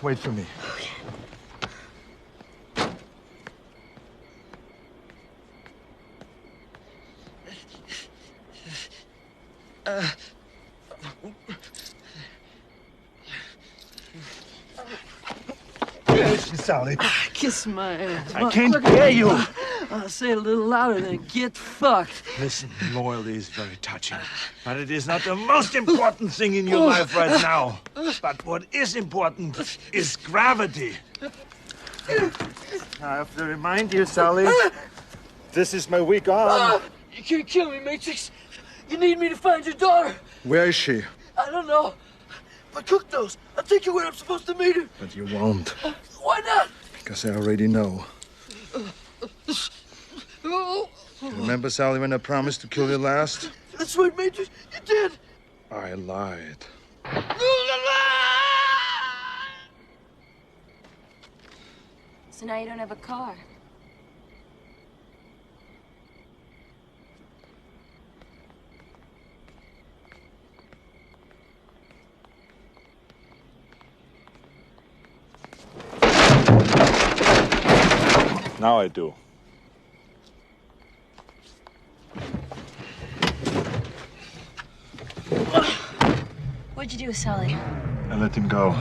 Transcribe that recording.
Wait for me. Sally. Kiss my ass. I can't hear you. I'll say it a little louder than get fucked. Listen, loyalty is very touching, but it is not the most important thing in your life right now. But what is important is gravity. I have to remind you, Sally, this is my weak arm. You can't kill me, Matrix. You need me to find your daughter. Where is she? I don't know. But cook those. I'll take you where I'm supposed to meet her. But you won't, Why not? because I already know. Oh, You remember, Sally, when I promised to kill you last? that's right, Matrix. You did. I lied. So now you don't have a car. Now I do. What'd you do with Sully? I let him go.